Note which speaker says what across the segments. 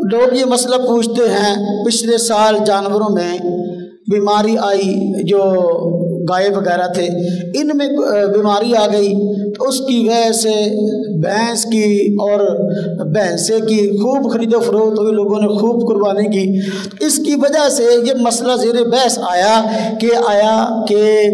Speaker 1: लोग ये मसला पूछते हैं, पिछले साल जानवरों में बीमारी आई, जो गाय वगैरह थे इनमें बीमारी आ गई, तो उसकी वजह से भैंस की और भैंसे की खूब खरीदो फरोख्त हुई, लोगों ने खूब कुर्बानी की। तो इसकी वजह से ये मसला ज़ेर बहस आया कि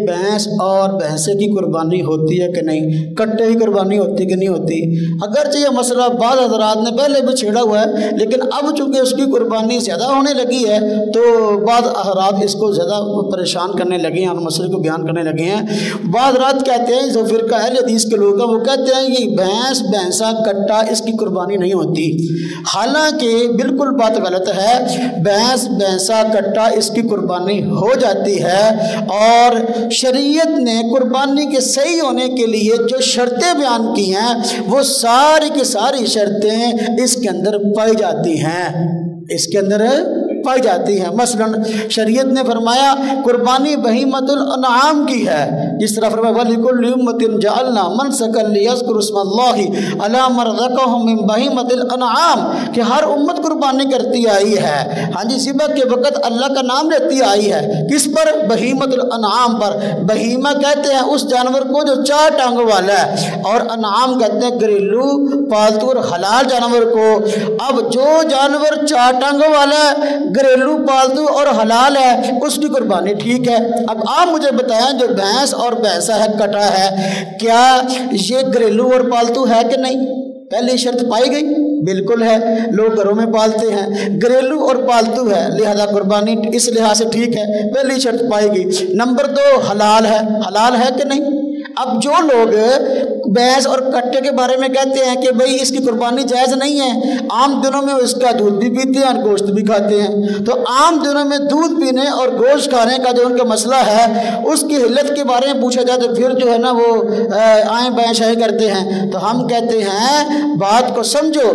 Speaker 1: भैंस और भैंसे की कुर्बानी होती है कि नहीं, कट्टे ही कुर्बानी होती कि नहीं होती। अगरचे ये मसला बाद हज़रात ने पहले भी छेड़ा हुआ है, लेकिन अब चूँकि उसकी कुर्बानी ज़्यादा होने लगी है तो बाद हज़रात इसको ज़्यादा परेशान करने लगे हैं और मसले को बयान करने लगे हैं। बाद हज़रात कहते हैं, जो फिरका अहले हदीस के लोग हैं वो कहते हैं कि भैंस, भैंसा, कट्टा इसकी कुर्बानी नहीं होती। हालांकि बिल्कुल बात गलत है, भैंस, भैंसा, कट्टा इसकी कुर्बानी हो जाती है। और शरीयत ने कुर्बानी के सही होने के लिए जो शर्तें बयान की हैं वो सारी की सारी शर्तें इसके अंदर पाई जाती हैं, मसलन शरीयत ने फरमाया कुर्बानी बहीमतुल अनआम की है, जिस तरह फरमाया वलिकुल्लि उम्मतिन जअलना मनसकन लियज़कुरु इस्मल्लाहि अला मा रज़क़हुम मिन बहीमतिल अनआम, कि हर उम्मत कुर्बानी करती आई है, हाँ जी, ज़िबह के वक़्त अल्लाह का नाम लेती आई है। किस पर? बहीमतुल अनआम पर। बहीमा कहते हैं उस जानवर को जो 4 टांगों वाला है, और अनआम कहते हैं घरेलू, पालतू और हलाल जानवर को। अब जो जानवर 4 टांगों वाला है, घरेलू, पालतू और हलाल है, उसकी कुर्बानी ठीक है। अब आप मुझे बताएं, जो भैंस और भैंसा है, कटा है, क्या ये घरेलू और पालतू है कि नहीं? पहली शर्त पाई गई, बिल्कुल है, लोग घरों में पालते हैं, घरेलू और पालतू है, लिहाजा कुर्बानी इस लिहाज से ठीक है, पहली शर्त पाई गई। नंबर 2 हलाल है कि नहीं? अब जो लोग भैंस और कट्टे के बारे में कहते हैं कि भाई इसकी कुर्बानी जायज़ नहीं है, आम दिनों में उसका दूध भी पीते हैं और गोश्त भी खाते हैं, तो आम दिनों में दूध पीने और गोश्त खाने का जो उनका मसला है उसकी हिल्लत के बारे में पूछा जाए तो फिर जो है ना वो आए बाएँ शाए करते हैं। तो हम कहते हैं बात को समझो,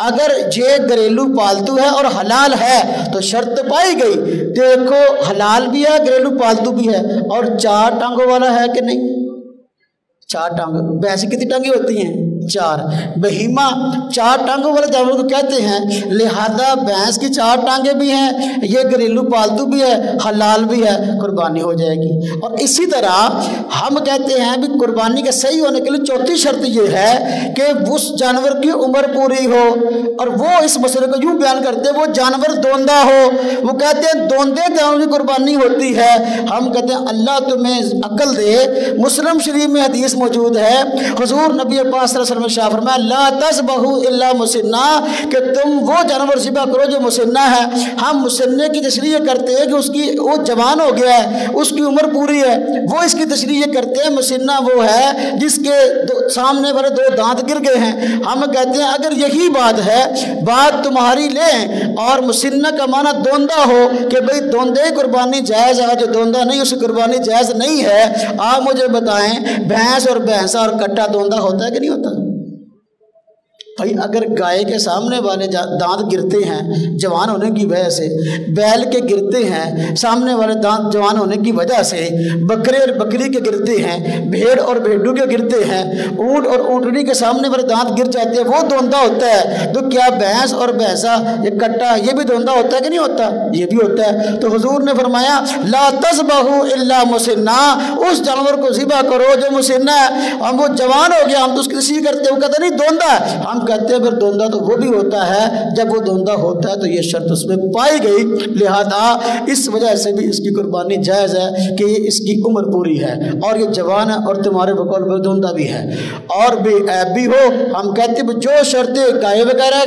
Speaker 1: अगर ये घरेलू, पालतू है और हलाल है तो शर्त पाई गई। देखो हलाल भी है, घरेलू, पालतू भी है, और 4 टांगों वाला है कि नहीं? 4 टांग। भैंस कितनी टांगे होती हैं? 4। बहीमा 4 टांगों वाले जानवर को कहते हैं, लिहाजा भैंस की 4 टांगे भी हैं, ये घरेलू, पालतू भी है, हलाल भी है, कुर्बानी हो जाएगी। और इसी तरह हम कहते हैं भी कुर्बानी के सही होने के लिए चौथी शर्त ये है कि उस जानवर की उम्र पूरी हो, और वो इस मसले को यूँ बयान करते हैं वो जानवर दोंदा हो। वो कहते हैं दोंदे जानवर की कुर्बानी होती है। हम कहते हैं अल्लाह तुम्हें अक्ल दे। मुस्लिम शरीफ में हदीस मौजूद है, हुजूर नबी पाक में शाह फरमाया ला तज़बहू इल्ला मुसिन्ना, कि तुम वो जानवर ज़िबा करो जो मुसिन्ना है। हम मुसिन्ने की तशरीह करते हैं कि उसकी वो जवान हो गया है, उसकी उम्र पूरी है, वो इसकी तशरीह करते हैं मुसिन्ना वो है जिसके सामने वाले 2 दांत गिर गए हैं। हम कहते हैं अगर यही बात है, बात तुम्हारी लें, और मुसिन्ना का माना दोंदा हो कि भाई दोंदे कुर्बानी जायज़ है, जो दोंदा नहीं उसकी कुर्बानी जायज़ नहीं है। आप मुझे बताएं भैंस और भैंसा और कट्टा दोंदा होता है कि नहीं होता? भाई अगर गाय के सामने वाले दांत गिरते हैं जवान होने की वजह से, बैल के गिरते हैं सामने वाले दांत जवान होने की वजह से, बकरे और बकरी के गिरते हैं, भेड़ और भेड़ू के गिरते हैं, ऊँट और ऊँटनी के सामने वाले दांत गिर जाते हैं, वो दोंदा होता है। तो क्या भैंस और भैंसा, ये कट्टा, ये भी दोंदा होता है कि नहीं होता? ये भी होता है। तो हुजूर ने फरमाया ला तज़बहू इल्ला मुसिन्ना, उस जानवर को ज़िबा करो जो मुसिन्ना है। हम वो जवान हो गया, हम तो उसकी तशरीह करते हैं, वो कहते नहीं दोंदा, हम कहते हैं फिर दोंदा तो वो भी होता है, जब वो दोंदा होता है तो ये शर्त उसमें पाई गई, लिहाजा इस वजह से भी इसकी कुर्बानी जायज़ है कि ये इसकी उम्र पूरी है और ये जवान है और तुम्हारे बकौल पर दोंदा भी है और बेऐब भी हो। हम कहते हैं जो शर्तें गाय वगैरह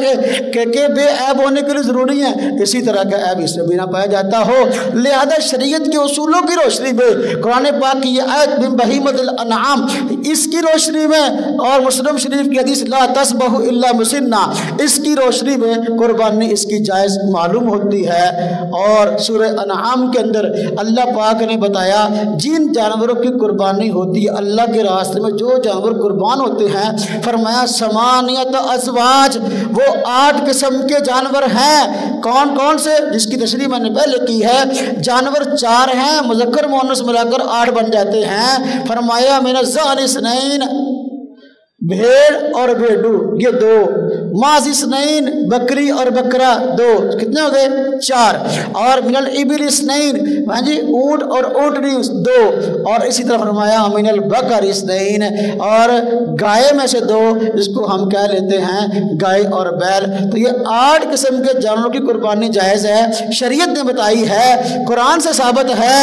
Speaker 1: के बेऐब होने के लिए ज़रूरी हैं, इसी तरह का ऐब इसमें भी ना पाया जाता हो। लिहाजा शरीयत के उसूलों की रोशनी में कुरान पाक की ये आयत बिन बहीमतिल अनआम, इसकी रोशनी में, और मुस्लिम शरीफ की हदीस ला तज़बहू इल्ला मुसिन्ना, इसकी रोशनी में कुर्बानी इसकी जायज़ मालूम होती है। और सूरह अनआम के अंदर अल्लाह पाक ने बताया जिन जानवरों की कुर्बानी होती है, अल्लाह के रास्ते में जो जानवर कुर्बान होते हैं, फरमाया समानियत अज़वाज, वो 8 किस्म के जानवर हैं। कौन कौन से? जिसकी तशरीह मैंने पहले की है। जानवर 4 हैं, मुज़क्कर मुअन्नस मिलाकर 8 बन जाते हैं। फरमाया मिन ज़अन इस्नैन, भेड़ और भेड़ू ये 2, माज़ इस्नैन बकरी और बकरा 2, कितने हो गए 4, और मिनल इबिल इस्नैन, हाँ जी ऊँट और ऊँटनी 2, और इसी तरह फरमाया मिनल बकर इस्नैन, और गाय में से 2 जिसको हम कह लेते हैं गाय और बैल। तो ये 8 किस्म के जानवरों की कुर्बानी जायज़ है, शरीयत ने बताई है, कुरान से साबित है,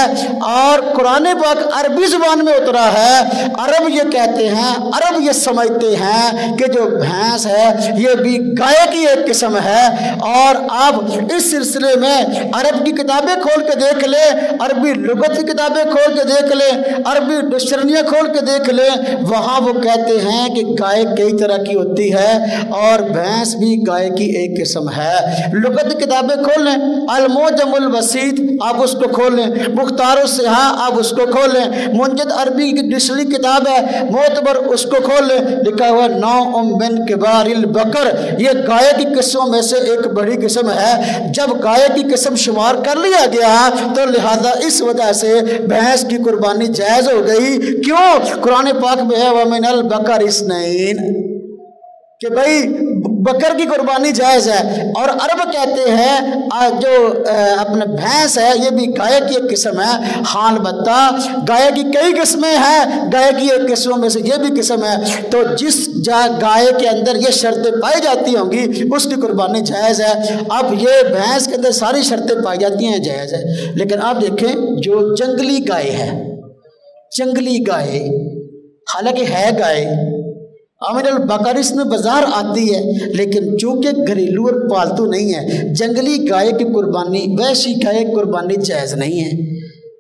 Speaker 1: और कुरान पाक अरबी ज़ुबान में उतरा है। अरब ये कहते हैं, अरब ये समझते हैं कि जो भैंस है ये भी गाय की एक किस्म है। और आप इस सिलसिले में अरब की किताबें खोल के देख ले, अरबी लुगत की किताबें खोल के देख ले, अरबी डिक्शनरियाँ खोल के देख ले, वहाँ वो कहते हैं कि गाय कई तरह की होती है और भैंस भी गाय की एक किस्म है। लुगत की किताबें खोल लें, अल-मुअजमुल वसीत आप उसको खोल लें, मुख्तारुस सिहा आप उसको खोल लें, मुंजद अरबी की डिक्शनरी किताब है मोतबर उसको खोल लें, लिखा हुआ नौ बिन किबारिल बकर, ये गाय की किस्मों में से एक बड़ी किस्म है। जब गाय की किस्म शुमार कर लिया गया तो लिहाजा इस वजह से भैंस की कुर्बानी जायज़ हो गई। क्यों? कुरान पाक में है वमिनल बकर इस्नैन, कि भाई बकर की कुर्बानी जायज़ है। और अरब कहते हैं जो अपने भैंस है ये भी गाय की एक किस्म है। हाल बत्ता गाय की कई किस्में हैं, गाय की एक किस्मों में से ये भी किस्म है। तो जिस गाय के अंदर ये शर्तें पाई जाती होंगी उसकी कुर्बानी जायज़ है। अब ये भैंस के अंदर सारी शर्तें पाई जाती हैं, जायज़ है। लेकिन आप देखें जो जंगली गाय है, जंगली गाय हालांकि है गाय, अमीरुल बकर इसमें बाजार आती है, लेकिन चूंकि घरेलू और पालतू नहीं है, जंगली गाय की कुर्बानी, वैसी गाय की कुर्बानी जायज़ नहीं है।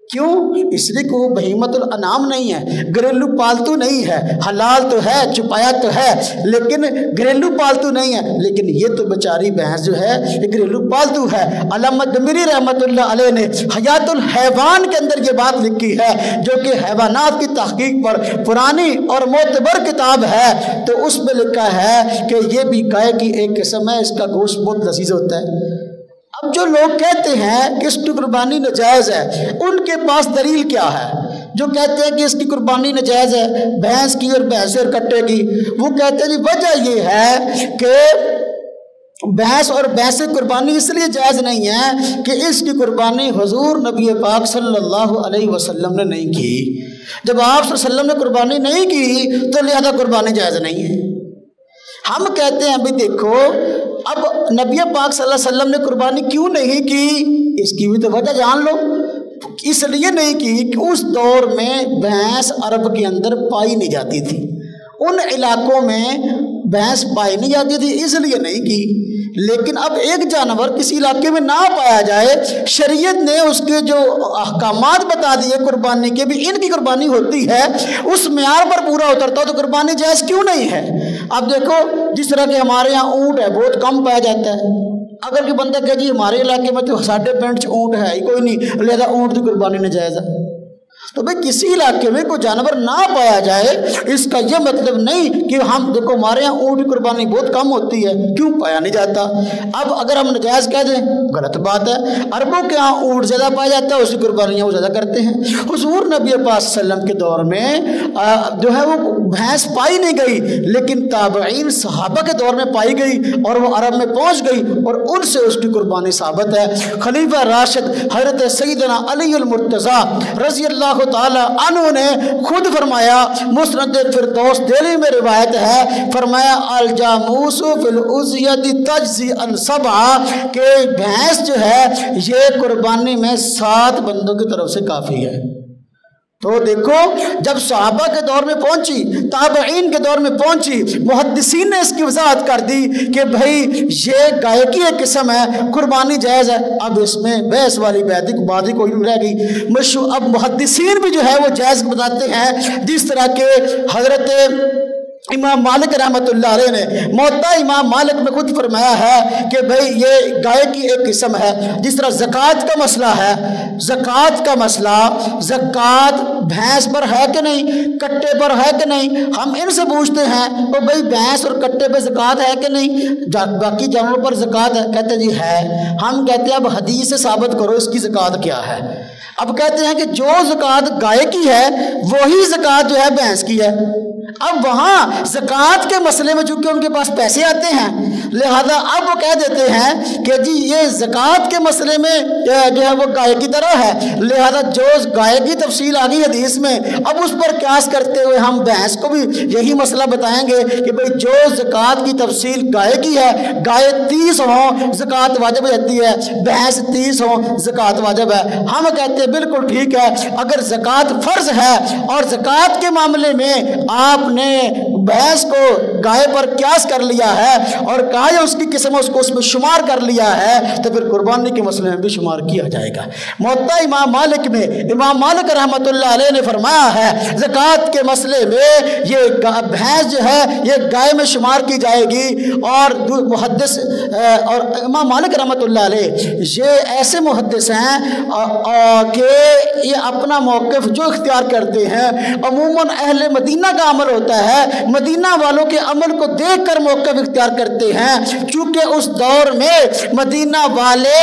Speaker 1: क्यों? इसलिए कि वो बहीमतुल अनाम नहीं है, घरेलू पालतू नहीं है। हलाल तो है, छुपाया तो है, लेकिन घरेलू पालतू नहीं है। लेकिन ये तो बेचारी भैंस जो है ये घरेलू पालतू है। अल्लामा दमीरी रहमतुल्लाह अलैह ने हयातुल हैवान के अंदर ये बात लिखी है, जो कि हैवानात की तहकीक पर पुरानी और मोतबर किताब है। तो उसमें लिखा है कि ये भी गाय की एक किस्म है, इसका गोश्त बहुत लजीज होता है। अब जो लोग कहते हैं कि इसकी कुर्बानी नाजायज़ है, उनके पास दलील क्या है? जो कहते हैं कि इसकी कुर्बानी नाजायज़ है भैंस की और भैंस और कट्टे की, वो कहते हैं जी वजह ये है कि भैंस और भैंस की कुर्बानी इसलिए जायज़ नहीं है कि इसकी कुर्बानी हुजूर नबी पाक सल्लल्लाहु अलैहि वसल्लम ने नहीं की। जब आप सल्लल्लाहु अलैहि वसल्लम ने कुर्बानी नहीं की तो लिहाजा कुर्बानी जायज़ नहीं है। हम कहते हैं भाई देखो, अब नबी पाक सल्लल्लाहु अलैहि वसल्लम ने कुर्बानी क्यों नहीं की, इसकी भी तो वजह जान लो। इसलिए नहीं की कि उस दौर में भैंस अरब के अंदर पाई नहीं जाती थी, उन इलाकों में भैंस पाई नहीं जाती थी, इसलिए नहीं की। लेकिन अब एक जानवर किसी इलाके में ना पाया जाए, शरीयत ने उसके जो अहकामात बता दिए कुर्बानी के, भी इनकी कुर्बानी होती है, उस म्यार पर पूरा उतरता हो तो कुर्बानी जायज़ क्यों नहीं है? अब देखो जिस तरह के हमारे यहाँ ऊँट है बहुत कम पाया जाता है, अगर कि बंदा कहे जी हमारे इलाके में तो 5.5 ऊँट है ही कोई नहीं, लिहाजा ऊँट की कुर्बानी नहीं जायज़ है। तो भाई किसी इलाके में कोई जानवर ना पाया जाए इसका यह मतलब नहीं कि हम देखो हमारे यहाँ ऊँट की कुर्बानी बहुत कम होती है, क्यों पाया नहीं जाता। अब अगर हम नाजायज़ कह दें गलत बात है। अरबों के यहाँ ऊँट ज़्यादा पाया जाता है, उसकी कुर्बानियाँ वो ज़्यादा करते हैं। हुज़ूर नबी पाक सल्लल्लाहु अलैहि वसल्लम के दौर में जो है वो भैंस पाई नहीं गई, लेकिन ताबईन सहाबा के दौर में पाई गई और वो अरब में पहुँच गई और उनसे उसकी कुर्बानी साबित है। खलीफा राशिद हज़रत सैयदना अली अल मुर्तज़ा रज़ी अल्लाह ताला अन्हु ने खुद फरमाया, मुस्नद फिरदौस दिल्ली में रिवायत है, फरमाया अल जामूसु फिल उज़ियति तजज़ी अन सबआ, के भैंस जो है ये कुर्बानी में 7 बंदों की तरफ से काफ़ी है। तो देखो जब सहाबा के दौर में पहुंची, ताबईन के दौर में पहुंची, मुहद्दिसीन ने इसकी वजाहत कर दी कि भाई ये गाय की एक किस्म है, कुर्बानी जायज़ है। अब इसमें बहस वाली बात ही कोई नहीं रह गई। अब मुहद्दिसीन भी जो है वो जायज़ बताते हैं, जिस तरह के हजरत इमाम मालिक रहमतुल्लाह अलैह ने मुअत्ता इमाम मालिक में खुद फरमाया है कि भाई ये गाय की एक किस्म है। जिस तरह ज़कात का मसला है, ज़कात का मसला, ज़कात भैंस पर है कि नहीं, कट्टे पर है कि नहीं, हम इनसे पूछते हैं तो भाई भैंस और कट्टे पर ज़कात है कि नहीं, बाकी जानवरों पर ज़कात है, कहते जी है। हम कहते हैं अब हदीस से साबित करो इसकी ज़कात क्या है। अब कहते हैं कि जो ज़कात गाय की है वही ज़कात जो है भैंस की है। اب وہاں زکوٰۃ کے مسئلے میں چونکہ ان کے پاس پیسے آتے ہیں، لہذا اب وہ کہہ دیتے ہیں کہ جی یہ زکوٰۃ کے مسئلے میں جو ہے وہ گائے کی طرح ہے، لہذا جو گائے کی تفصیل آ گئی حدیث میں، اب اس پر قیاس کرتے ہوئے ہم بھینس کو بھی یہی مسئلہ بتائیں گے کہ بھئی جو زکوٰۃ کی تفصیل گائے کی ہے، گائے 30 ہوں زکوٰۃ واجب ہو جاتی ہے، بھینس 30 ہوں زکوٰۃ واجب ہے۔ ہم کہتے ہیں بالکل ٹھیک ہے، اگر زکوٰۃ فرض ہے اور زکوٰۃ کے معاملے میں آپ نے بھینس کو گائے پر قیاس کر لیا ہے اور کہا ہے اس کی قسم اس کو اس میں شمار کر لیا ہے، تو پھر قربانی کے مسئلے میں بھی شمار کیا جائے گا۔ موطا امام مالک میں امام مالک رحمۃ اللہ علیہ نے فرمایا ہے زکوٰۃ کے مسئلے میں یہ بھینس جو ہے یہ گائے میں شمار کی جائے گی، اور محدث اور امام مالک رحمۃ اللہ علیہ یہ ایسے محدث ہیں کہ یہ اپنا موقف جو اختیار کرتے ہیں عموماً اہل مدینہ کا عمل ہوتا ہے، مدینہ والوں کے عمل کو دیکھ کر موقف اختیار کرتے ہیں، چونکہ اس دور میں مدینہ والے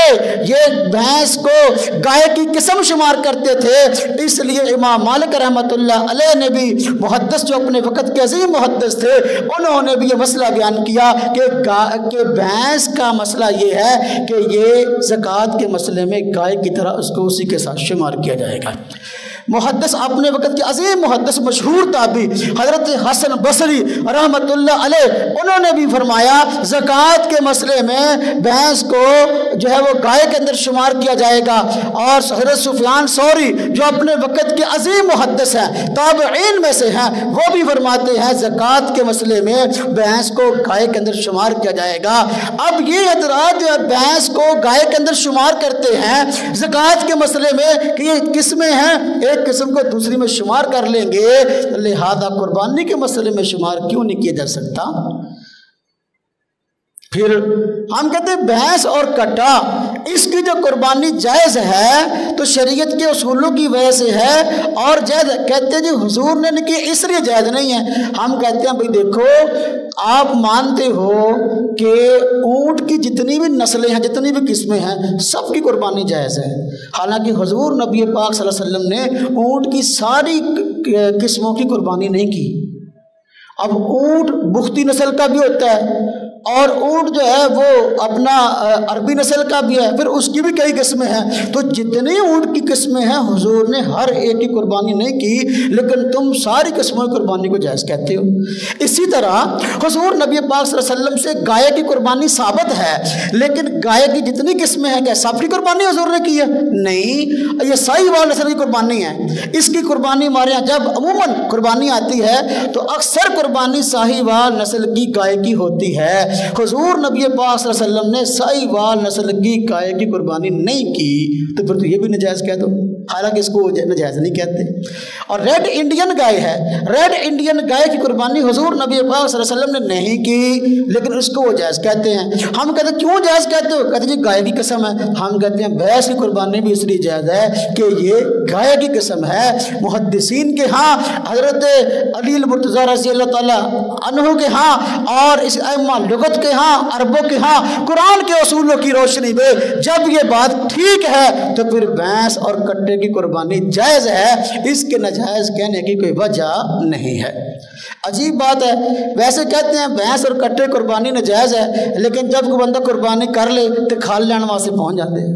Speaker 1: یہ بھینس کو گائے کی قسم شمار کرتے تھے، اس لیے امام مالک رحمۃ اللہ علیہ نے بھی محدث جو اپنے وقت کے عظیم محدث تھے انہوں نے بھی یہ مسئلہ بیان کیا کہ بھینس کا مسئلہ یہ ہے کہ یہ زکوٰۃ کے مسئلے میں گائے کی طرح اس کو اسی کے ساتھ شمار کیا جائے گا۔ محدث اپنے وقت کے عظیم محدث مشہور تابعی حضرت حسن بصری رحمۃ اللہ علیہ انہوں نے بھی فرمایا زکوٰۃ کے مسئلے میں بھینس کو جو ہے وہ گائے کے اندر شمار کیا جائے گا، اور حضرت سفیان ثوری جو اپنے وقت کے عظیم محدث ہیں تابعین میں سے ہیں وہ بھی فرماتے ہیں زکوٰۃ کے مسئلے میں بھینس کو گائے کے اندر شمار کیا جائے گا۔ اب یہ حضرات جو بھینس کو گائے کے اندر شمار کرتے ہیں زکوٰۃ کے مسئلے میں کہ یہ قسمیں ہیں، ایک قسم کو دوسری میں شمار کر لیں گے، لہذا قربانی کے مسئلے میں شمار کیوں نہیں کیا جا سکتا؟ پھر ہم کہتے ہیں بھینس اور کٹا اس کی جو قربانی جائز ہے تو شریعت کے اصولوں کی وجہ سے ہے، اور جائز کہتے ہیں جی حضور نے نہیں کی اس لیے جائز نہیں ہے۔ ہم کہتے ہیں بھئی دیکھو آپ مانتے ہو کہ اونٹ کی جتنی بھی نسلیں ہیں جتنی بھی قسمیں ہیں سب کی قربانی جائز ہے، حالانکہ حضور نبی پاک صلی اللہ علیہ وسلم نے اونٹ کی ساری قسموں کی قربانی نہیں کی۔ اب اونٹ بختی نسل کا بھی ہوتا ہے اور اونٹ جو ہے وہ اپنا عربی نسل کا بھی ہے، پھر اس کی بھی کئی قسمیں ہیں، تو جتنی اونٹ کی قسمیں ہیں حضور نے ہر ایک کی قربانی نہیں کی، لیکن تم ساری قسموں کی قربانی کو جائز کہتے ہو۔ اسی طرح حضور نبی پاک صلی اللہ علیہ وسلم سے گائے کی قربانی ثابت ہے، لیکن گائے کی جتنی قسمیں ہیں کیا سب کی قربانی حضور نے کی ہے؟ نہیں، یہ ساہیوال نسل کی قربانی ہے، اس کی قربانی ہمارے یہاں جب عموماً قربانی آتی ہے تو اکثر قربانی ساہیوال نسل کی گائے کی ہوتی ہے۔ حضور نبی پاک صلی اللہ علیہ وسلم نے ساہیوال نسل کی گائے کی قربانی نہیں کی، تو پھر تو یہ بھی ناجائز کہہ دو، حالانکہ اس کو ناجائز نہیں کہتے۔ اور ریڈ انڈین گائے ہے، ریڈ انڈین گائے کی قربانی حضور نبی پاک صلی اللہ علیہ وسلم نے نہیں کی، لیکن اس کو وہ جائز کہتے ہیں۔ ہم کہتے ہیں کیوں جائز کہتے ہو؟ کہتے ہیں جی گائے کی قسم ہے۔ ہم کہتے ہیں بھینس کی قربانی بھی اس لیے جائز ہے کہ یہ گائے کی قسم ہے۔ محدثین کے ہاں حضرت علی المرتضیٰ رضی اللہ تعالیٰ عنہ کے ہاں اور اس ائمہ لغت کے ہاں عربوں کے ہاں قرآن کے اصولوں کی روشنی میں جب یہ بات ٹھیک ہے تو پھر بھینس اور کٹے کی قربانی جائز ہے، اس کے ناجائز کہنے کی کوئی وجہ نہیں ہے۔ عجیب بات ہے، ویسے کہتے ہیں بھینس اور کٹے قربانی ناجائز ہے، لیکن جب کوئی بندہ قربانی کر لے تو کھال لین واسطے پہنچ جاتے ہیں،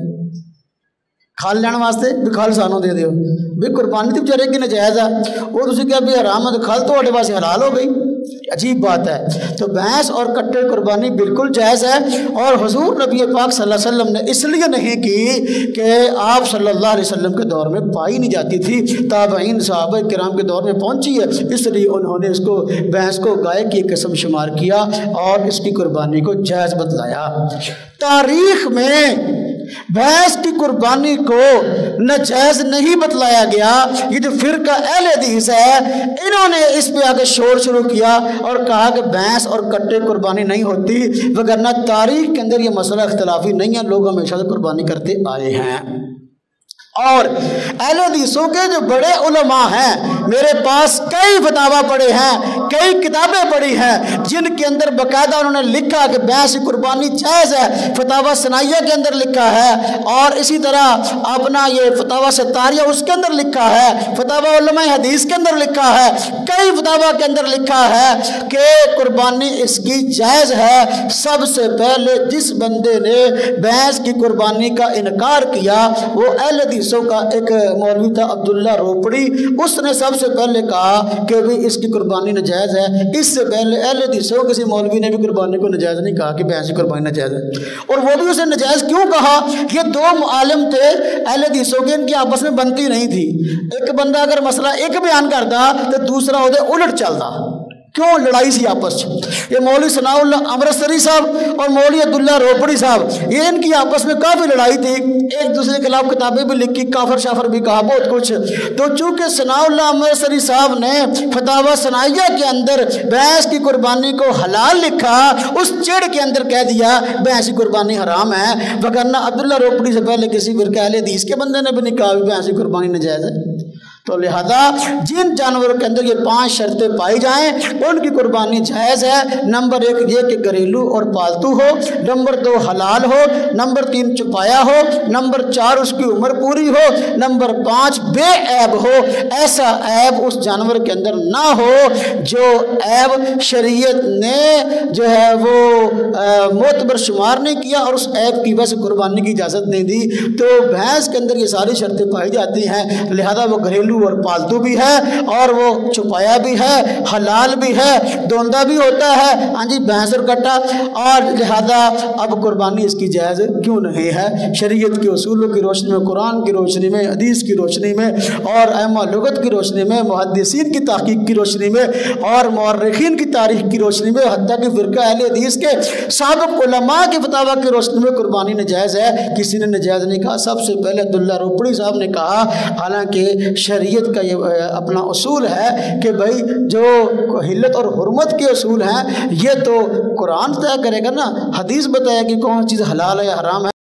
Speaker 1: کھال لین واسطے بھی کھال سانوں دے دیو بھی قربانی تو بیچارے کی ناجائز ہے، وہ تسی کہا بھی حرام ہے تو کھال تو واسطے حلال ہو گئی۔ عجیب بات ہے۔ تو بھینس اور کٹے قربانی بالکل جائز ہے، اور حضور نبی پاک صلی اللہ علیہ وسلم نے اس لیے نہیں کی کہ آپ صلی اللہ علیہ وسلم کے دور میں پائی نہیں جاتی تھی، تابعین صحابہ کرام کے دور میں پہنچی ہے، اس لیے انہوں نے اس کو بھینس کو گائے کی قسم شمار کیا اور اس کی قربانی کو جائز بتلایا۔ تاریخ میں بھینس کی قربانی کو ناجائز نہیں بتلایا گیا۔ یہ جو فرقہ اہل حدیث ہے انہوں نے اس پہ آگے شور شروع کیا اور کہا کہ بھینس اور کٹے قربانی نہیں ہوتی، وگرنہ تاریخ کے اندر یہ مسئلہ اختلافی نہیں ہے، لوگ ہمیشہ سے قربانی کرتے آئے ہیں۔ اور اہل حدیثوں کے جو بڑے علماء ہیں، میرے پاس کئی فتاوی پڑھے ہیں، کئی کتابیں پڑھی ہیں جن کے اندر باقاعدہ انہوں نے لکھا کہ بھینس کی قربانی جائز ہے، فتاوی ثنائیہ کے اندر لکھا ہے، اور اسی طرح اپنا یہ فتاوی ستاریہ اس کے اندر لکھا ہے، فتاوی علماء حدیث کے اندر لکھا ہے، کئی فتاوی کے اندر لکھا ہے کہ قربانی اس کی جائز ہے۔ سب سے پہلے جس بندے نے بھینس کی قربانی کا انکار کیا وہ اہل حدیثوں کا ایک مولوی تھا عبداللہ روپڑی، اس نے سب سے پہلے کہا کہ بھی اس کی قربانی ناجائز ہے۔ اس سے پہلے اہل حدیثوں کسی مولوی نے بھی قربانی کو ناجائز نہیں کہا کہ بھینس کی قربانی ناجائز ہے، اور وہ بھی اسے ناجائز کیوں کہا؟ یہ دو عالم تھے اہل حدیثوں کے، ان کی آپس میں بنتی نہیں تھی، ایک بندہ اگر مسئلہ ایک بیان کرتا تو دوسرا ادھر الٹ چلتا، کیوں لڑائی سی آپس۔ یہ مولوی ثناء اللہ امرتسری صاحب اور مولوی عبداللہ روپڑی صاحب، یہ ان کی آپس میں کافی لڑائی تھی، ایک دوسرے کے خلاف کتابیں بھی لکھی، کافر شافر بھی کہا، بہت کچھ۔ تو چونکہ ثناء اللہ امرتسری صاحب نے فتاوی ثنائیہ کے اندر بھینس کی قربانی کو حلال لکھا، اس چڑ کے اندر کہہ دیا بھینس کی قربانی حرام ہے، وگرنہ عبداللہ روپڑی سے پہلے کسی فرقہ اہل حدیث کے بندے نے بھی نہیں کہا بھینس کی قربانی ناجائز ہے۔ تو لہذا جن جانوروں کے اندر یہ 5 شرطیں پائی جائیں ان کی قربانی جائز ہے۔ نمبر 1 یہ کہ گھریلو اور پالتو ہو، نمبر 2 حلال ہو، نمبر 3 چھپایا ہو، نمبر 4 اس کی عمر پوری ہو، نمبر 5 بے عیب ہو، ایسا عیب اس جانور کے اندر نہ ہو جو عیب شریعت نے جو ہے وہ معتبر شمار نہیں کیا اور اس عیب کی وجہ سے قربانی کی اجازت نہیں دی۔ تو بھینس کے اندر یہ ساری شرطیں پائی جاتی ہیں، لہذا وہ گھریلو اور پالتو بھی ہے اور وہ چھپایا بھی ہے، حلال بھی ہے، دوندہ بھی ہوتا ہے، ہاں جی بھینس اور کٹا، اور لہذا اب قربانی اس کی جائز کیوں نہیں ہے؟ شریعت کے اصولوں کی روشنی میں، قرآن کی روشنی میں، حدیث کی روشنی میں، اور ائمہ لغت کی روشنی میں، محدثین کی تحقیق کی روشنی میں، اور مورخین کی تاریخ کی روشنی میں، حتیٰ کہ فرقہ اہل حدیث کے سابق علماء کی فتاوی کی روشنی میں قربانی ناجائز ہے، کسی نے ناجائز نہیں کہا۔ سب سے پہلے عبداللہ روپڑی صاحب نے کہا، حالانکہ شریعت کا یہ اپنا اصول ہے کہ بھائی جو حلت اور حرمت کے اصول ہیں یہ تو قرآن طے کرے گا نا، حدیث بتائے کہ کون چیز حلال ہے یا حرام ہے۔